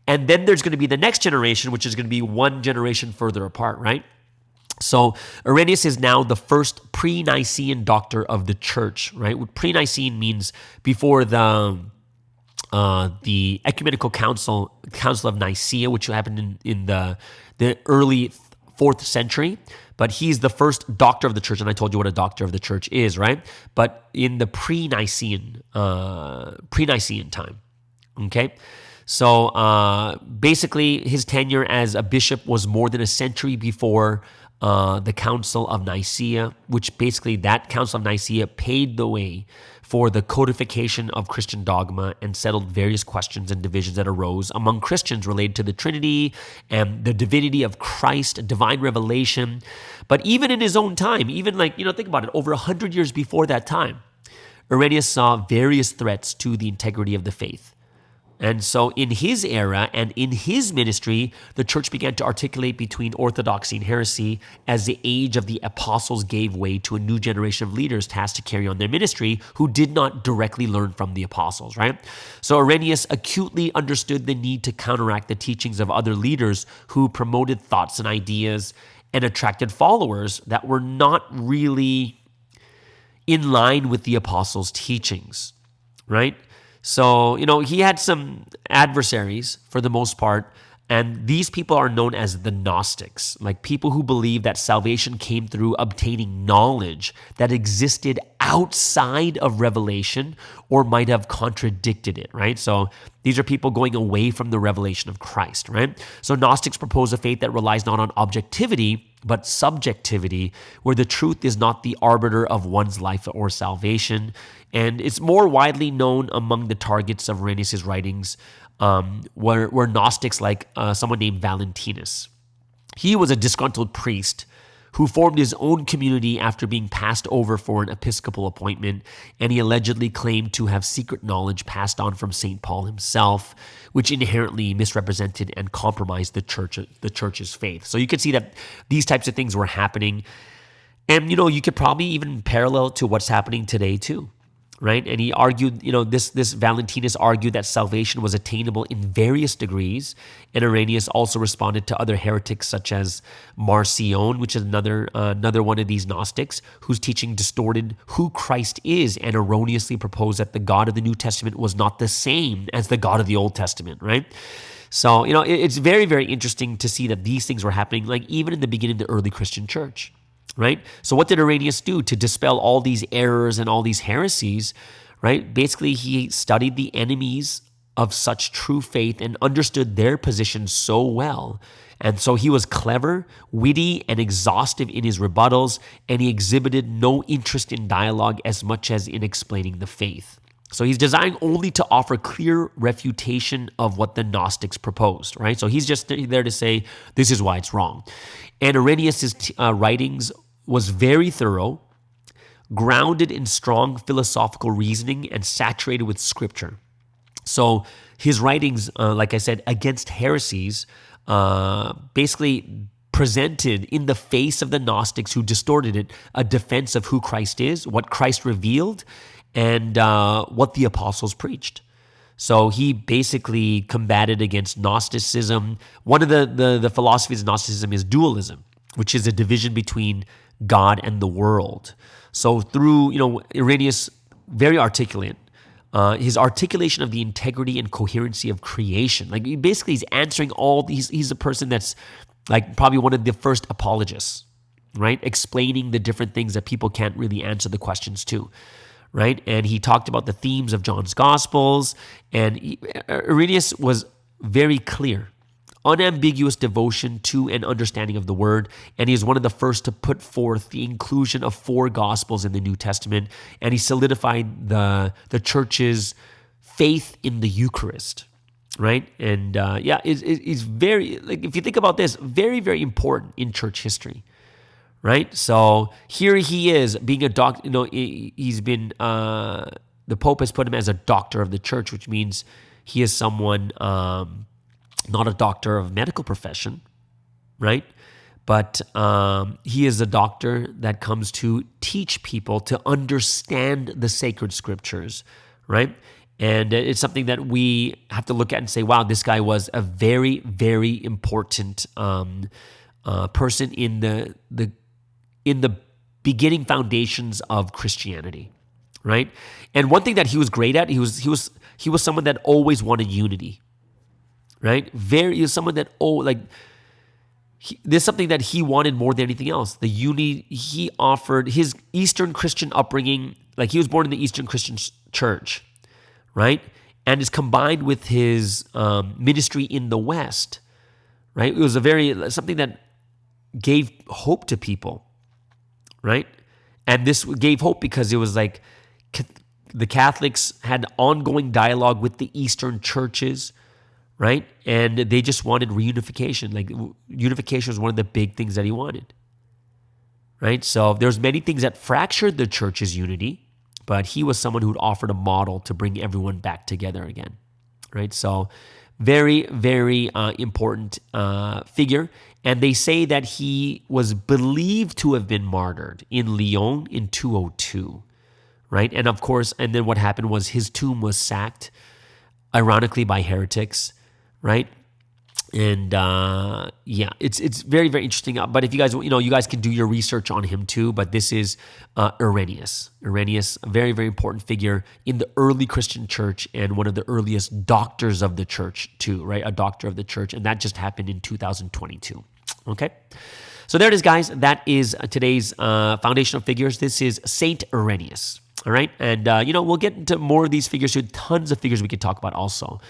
And then there's going to be the next generation, which is going to be one generation further apart, right? So Irenaeus is now the first pre-Nicene doctor of the church, right? Pre-Nicene means before the Ecumenical Council of Nicaea, which happened in the early 4th century. But he's the first doctor of the church, and I told you what a doctor of the church is, right? But in the pre-Nicene time, okay? So basically, his tenure as a bishop was more than a century before the Council of Nicaea, which basically that Council of Nicaea paved the way for the codification of Christian dogma and settled various questions and divisions that arose among Christians related to the Trinity and the divinity of Christ, divine revelation. But even in his own time, think about it, over 100 years before that time, Irenaeus saw various threats to the integrity of the faith. And so in his era and in his ministry, the church began to articulate between orthodoxy and heresy as the age of the apostles gave way to a new generation of leaders tasked to carry on their ministry who did not directly learn from the apostles, right? So Irenaeus acutely understood the need to counteract the teachings of other leaders who promoted thoughts and ideas and attracted followers that were not really in line with the apostles' teachings, right? So, he had some adversaries for the most part, and these people are known as the Gnostics, like people who believe that salvation came through obtaining knowledge that existed outside of revelation or might have contradicted it, right? So these are people going away from the revelation of Christ, right? So Gnostics propose a faith that relies not on objectivity, but subjectivity, where the truth is not the arbiter of one's life or salvation. And it's more widely known among the targets of Irenaeus' writings were Gnostics like someone named Valentinus. He was a disgruntled priest who formed his own community after being passed over for an episcopal appointment, and he allegedly claimed to have secret knowledge passed on from St. Paul himself, which inherently misrepresented and compromised the church's faith. So you could see that these types of things were happening, and you could probably even parallel to what's happening today too. Right? And he argued, this Valentinus argued that salvation was attainable in various degrees. And Irenaeus also responded to other heretics such as Marcion, which is another one of these Gnostics, whose teaching distorted who Christ is and erroneously proposed that the God of the New Testament was not the same as the God of the Old Testament, right? So, it's very, very interesting to see that these things were happening, like even in the beginning of the early Christian church. Right? So what did Irenaeus do to dispel all these errors and all these heresies? Right? Basically, he studied the enemies of such true faith and understood their position so well. And so he was clever, witty, and exhaustive in his rebuttals, and he exhibited no interest in dialogue as much as in explaining the faith. So he's designed only to offer clear refutation of what the Gnostics proposed, right? So he's just there to say, this is why it's wrong. And Irenaeus' writings was very thorough, grounded in strong philosophical reasoning, and saturated with scripture. So his writings, like I said, against heresies, basically presented in the face of the Gnostics who distorted it, a defense of who Christ is, what Christ revealed, and what the apostles preached. So he basically combated against Gnosticism. One of the philosophies of Gnosticism is dualism, which is a division between God and the world. So through, Irenaeus, very articulate, his articulation of the integrity and coherency of creation. Like basically he's answering all these, he's a person that's like probably one of the first apologists, right? Explaining the different things that people can't really answer the questions to, right? And he talked about the themes of John's Gospels, and Irenaeus was very clear, unambiguous devotion to and understanding of the Word, and he is one of the first to put forth the inclusion of 4 Gospels in the New Testament, and he solidified the church's faith in the Eucharist, right? And it's very, like if you think about this, very, very important in church history, right? So here he is being a doctor, he's been, the Pope has put him as a doctor of the church, which means he is someone, not a doctor of medical profession, right? But he is a doctor that comes to teach people to understand the sacred scriptures, right? And it's something that we have to look at and say, wow, this guy was a very, very important person in the beginning foundations of Christianity, right? And one thing that he was great at, he was someone that always wanted unity. Right? He was someone that, there's something that he wanted more than anything else. The unity he offered, his Eastern Christian upbringing, like he was born in the Eastern Christian church, right? And is combined with his ministry in the West, right? It was something that gave hope to people, right? And this gave hope because it was like the Catholics had ongoing dialogue with the Eastern churches, right? And they just wanted reunification. Like unification was one of the big things that he wanted, right? So there's many things that fractured the church's unity, but he was someone who'd offered a model to bring everyone back together again, right? So very, very important figure. And they say that he was believed to have been martyred in Lyon in 202, right? And of course, and then what happened was his tomb was sacked, ironically, by heretics, right? And it's very, very interesting. But if you guys, you guys can do your research on him too. But this is Irenaeus. Irenaeus, a very, very important figure in the early Christian church and one of the earliest doctors of the church too, right? A doctor of the church. And that just happened in 2022. Okay? So there it is, guys. That is today's foundational figures. This is Saint Irenaeus. All right? And, we'll get into more of these figures. Tons of figures we could talk about also.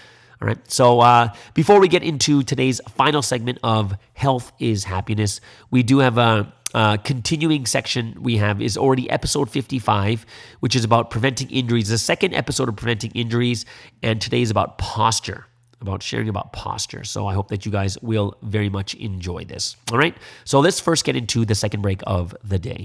All right. So before we get into today's final segment of Health is Happiness, we do have a continuing section we have is already episode 55, which is about preventing injuries, the second episode of preventing injuries, and today is about posture, about sharing about posture. So I hope that you guys will very much enjoy this. All right, so let's first get into the second break of the day.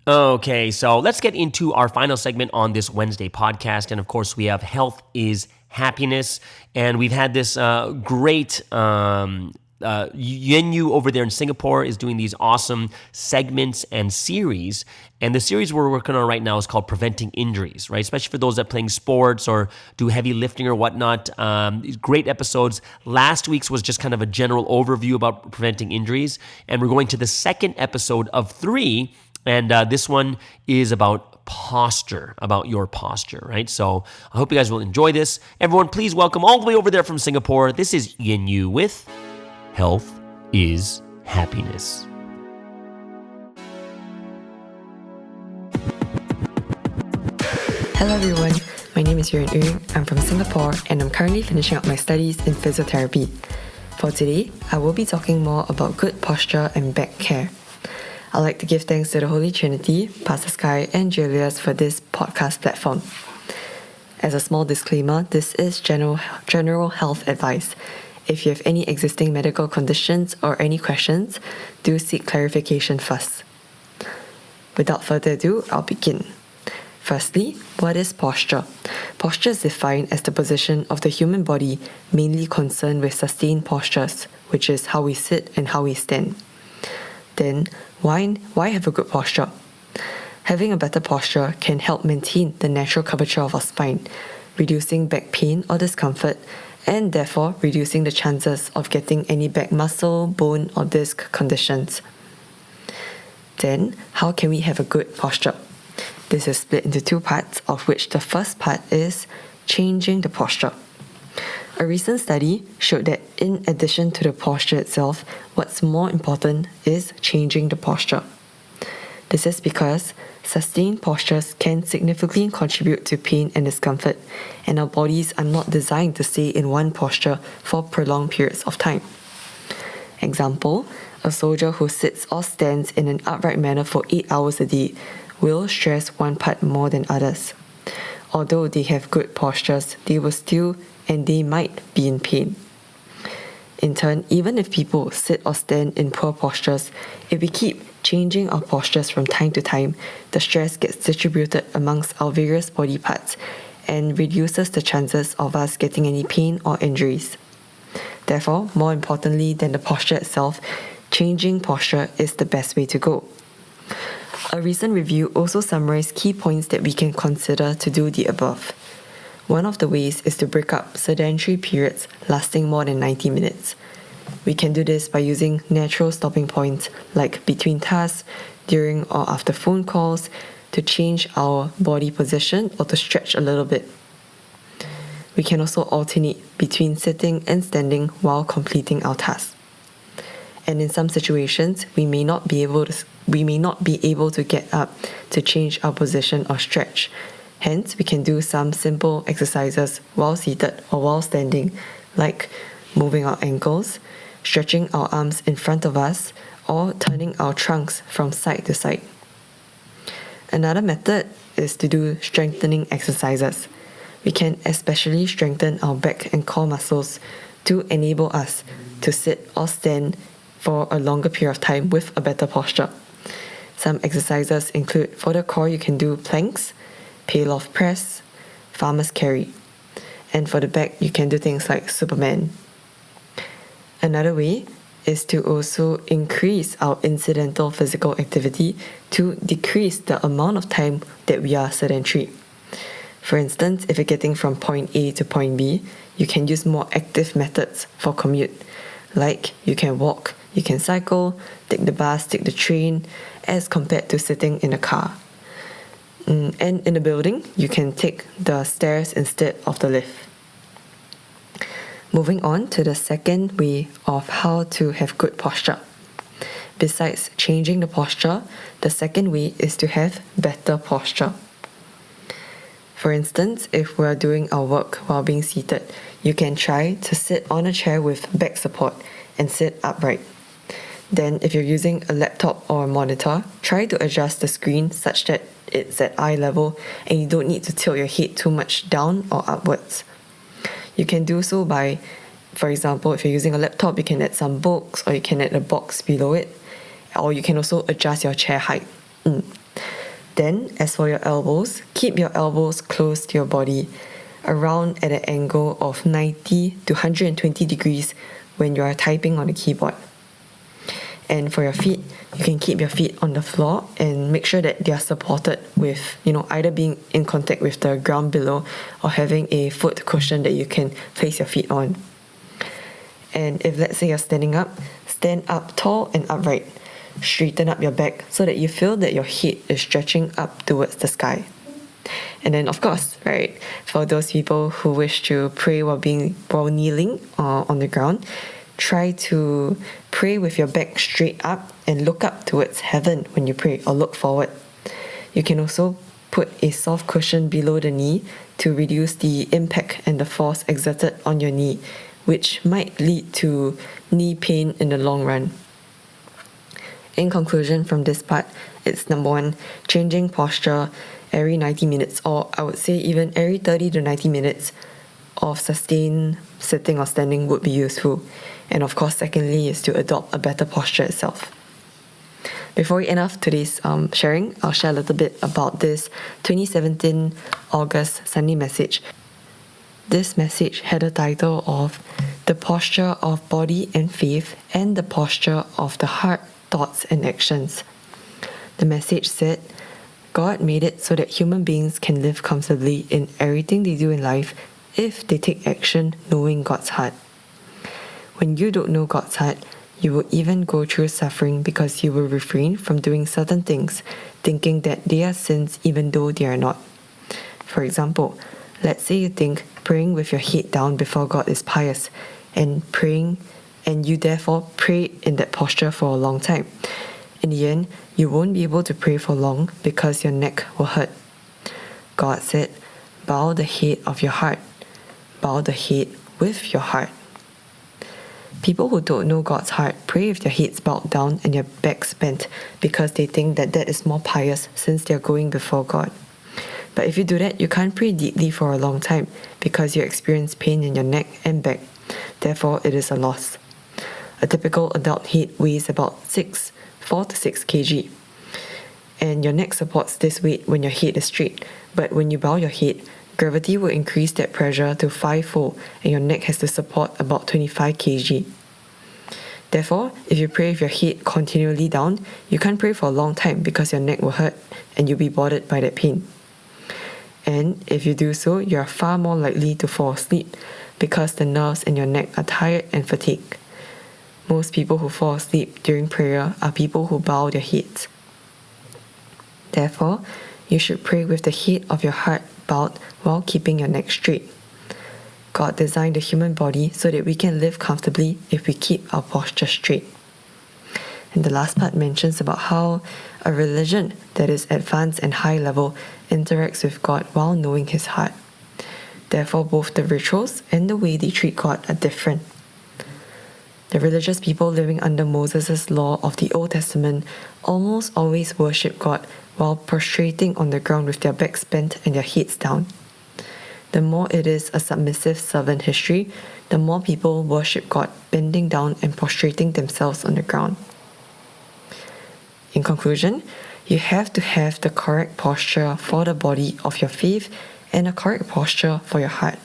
Okay, so let's get into our final segment on this Wednesday podcast. And of course, we have Health is Happiness. And we've had this great Yenu over there in Singapore is doing these awesome segments and series. And the series we're working on right now is called Preventing Injuries, right? Especially for those that are playing sports or do heavy lifting or whatnot. These great episodes. Last week's was just kind of a general overview about preventing injuries. And we're going to the second episode of 3. And this one is about posture, about your posture, right? So I hope you guys will enjoy this. Everyone, please welcome all the way over there from Singapore. This is Yin with Health is Happiness. Hello everyone, my name is Irenaeus. I'm from Singapore and I'm currently finishing up my studies in physiotherapy. For today, I will be talking more about good posture and back care. I'd like to give thanks to the Holy Trinity, Pastor Sky and Julius for this podcast platform. As a small disclaimer, this is general health advice. If you have any existing medical conditions or any questions, do seek clarification first. Without further ado, I'll begin. Firstly, what is posture? Posture is defined as the position of the human body mainly concerned with sustained postures, which is how we sit and how we stand. Then, why have a good posture? Having a better posture can help maintain the natural curvature of our spine, reducing back pain or discomfort, and therefore reducing the chances of getting any back muscle, bone, or disc conditions. Then, how can we have a good posture? This is split into two parts, of which the first part is changing the posture. A recent study showed that in addition to the posture itself, what's more important is changing the posture. This is because sustained postures can significantly contribute to pain and discomfort, and our bodies are not designed to stay in one posture for prolonged periods of time. Example, a soldier who sits or stands in an upright manner for 8 hours a day will stress one part more than others. Although they have good postures, they will still and they might be in pain. In turn, even if people sit or stand in poor postures, if we keep changing our postures from time to time, the stress gets distributed amongst our various body parts and reduces the chances of us getting any pain or injuries. Therefore, more importantly than the posture itself, changing posture is the best way to go. A recent review also summarized key points that we can consider to do the above. One of the ways is to break up sedentary periods lasting more than 90 minutes. We can do this by using natural stopping points like between tasks, during or after phone calls, to change our body position or to stretch a little bit. We can also alternate between sitting and standing while completing our tasks. And in some situations, we may not be able to get up to change our position or stretch. Hence, we can do some simple exercises while seated or while standing, like moving our ankles, stretching our arms in front of us, or turning our trunks from side to side. Another method is to do strengthening exercises. We can especially strengthen our back and core muscles to enable us to sit or stand for a longer period of time with a better posture. Some exercises include, for the core, you can do planks, pail-off press, farmer's carry. And for the back, you can do things like Superman. Another way is to also increase our incidental physical activity to decrease the amount of time that we are sedentary. For instance, if you're getting from point A to point B, you can use more active methods for commute. Like you can walk, you can cycle, take the bus, take the train, as compared to sitting in a car. And in a building, you can take the stairs instead of the lift. Moving on to the second way of how to have good posture. Besides changing the posture, the second way is to have better posture. For instance, if we're doing our work while being seated, you can try to sit on a chair with back support and sit upright. Then, if you're using a laptop or a monitor, try to adjust the screen such that it's at eye level and you don't need to tilt your head too much down or upwards. You can do so by, for example, if you're using a laptop, you can add some books or you can add a box below it, or you can also adjust your chair height. Then, as for your elbows, keep your elbows close to your body, around at an angle of 90 to 120 degrees when you are typing on the keyboard. And for your feet, you can keep your feet on the floor and make sure that they are supported with, either being in contact with the ground below or having a foot cushion that you can place your feet on. And if let's say you're standing up, stand up tall and upright. Straighten up your back so that you feel that your head is stretching up towards the sky. And then, of course, right, for those people who wish to pray while kneeling on the ground, try to pray with your back straight up and look up towards heaven when you pray, or look forward. You can also put a soft cushion below the knee to reduce the impact and the force exerted on your knee, which might lead to knee pain in the long run. In conclusion from this part, it's number one, changing posture every 90 minutes, or I would say even every 30 to 90 minutes of sustained sitting or standing would be useful. And of course, secondly, is to adopt a better posture itself. Before we end off today's sharing, I'll share a little bit about this 2017 August Sunday message. This message had a title of The Posture of Body and Faith and the Posture of the Heart, Thoughts and Actions. The message said, God made it so that human beings can live comfortably in everything they do in life if they take action knowing God's heart. When you don't know God's heart, you will even go through suffering because you will refrain from doing certain things, thinking that they are sins even though they are not. For example, let's say you think praying with your head down before God is pious, and you therefore pray in that posture for a long time. In the end, you won't be able to pray for long because your neck will hurt. God said, bow the head of your heart. Bow the head with your heart. People who don't know God's heart pray with their heads bowed down and their backs bent because they think that is more pious since they are going before God. But if you do that, you can't pray deeply for a long time because you experience pain in your neck and back. Therefore, it is a loss. A typical adult head weighs about 4 to 6 kg. And your neck supports this weight when your head is straight. But when you bow your head, gravity will increase that pressure to 5-fold and your neck has to support about 25 kg. Therefore, if you pray with your head continually down, you can't pray for a long time because your neck will hurt and you'll be bothered by that pain. And if you do so, you are far more likely to fall asleep because the nerves in your neck are tired and fatigued. Most people who fall asleep during prayer are people who bow their heads. Therefore, you should pray with the head of your heart bowed while keeping your neck straight. God designed the human body so that we can live comfortably if we keep our posture straight. And the last part mentions about how a religion that is advanced and high level interacts with God while knowing His heart. Therefore, both the rituals and the way they treat God are different. The religious people living under Moses' law of the Old Testament almost always worship God while prostrating on the ground with their backs bent and their heads down. The more it is a submissive servant history, the more people worship God bending down and prostrating themselves on the ground. In conclusion, you have to have the correct posture for the body of your faith and a correct posture for your heart.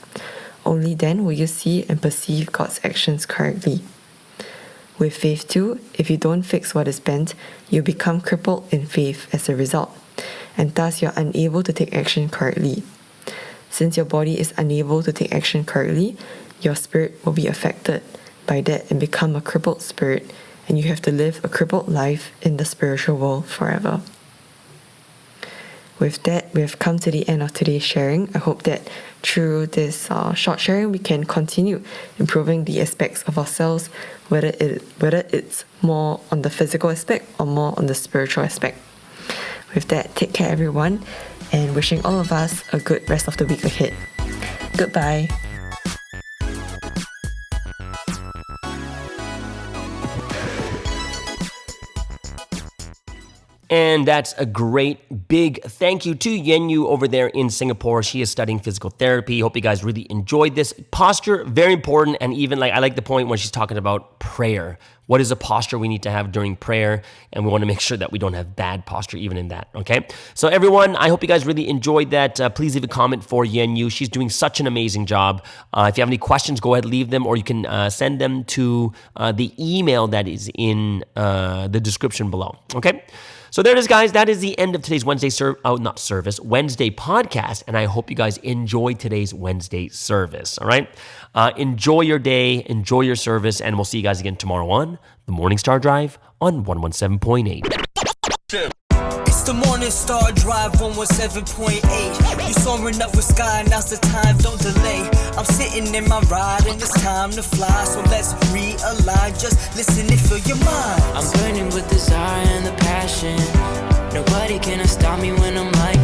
Only then will you see and perceive God's actions correctly. With faith too, if you don't fix what is bent, you become crippled in faith as a result, and thus you're unable to take action correctly. Since your body is unable to take action correctly, your spirit will be affected by that and become a crippled spirit, and you have to live a crippled life in the spiritual world forever. With that, we have come to the end of today's sharing. I hope that through this short sharing, we can continue improving the aspects of ourselves, whether it's more on the physical aspect or more on the spiritual aspect. With that, take care everyone, and wishing all of us a good rest of the week ahead. Goodbye. And that's a great big thank you to Yenyu over there in Singapore. She is studying physical therapy. Hope you guys really enjoyed this. Posture, very important. And even I like the point when she's talking about prayer. What is a posture we need to have during prayer? And we want to make sure that we don't have bad posture even in that, okay? So everyone, I hope you guys really enjoyed that. Please leave a comment for Yenyu. She's doing such an amazing job. If you have any questions, go ahead, leave them, or you can send them to the email that is in the description below, okay? So there it is, guys. That is the end of today's Wednesday Wednesday podcast, and I hope you guys enjoyed today's Wednesday service, all right? Enjoy your day, enjoy your service, and we'll see you guys again tomorrow on the Morning Star Drive on 117.8. It's the Morning Star Drive 117.8. You soaring up with sky, now's the time, don't delay. I'm sitting in my ride and it's time to fly. So let's realign, just listen and fill your mind. I'm burning with desire and the passion. Nobody can stop me when I'm like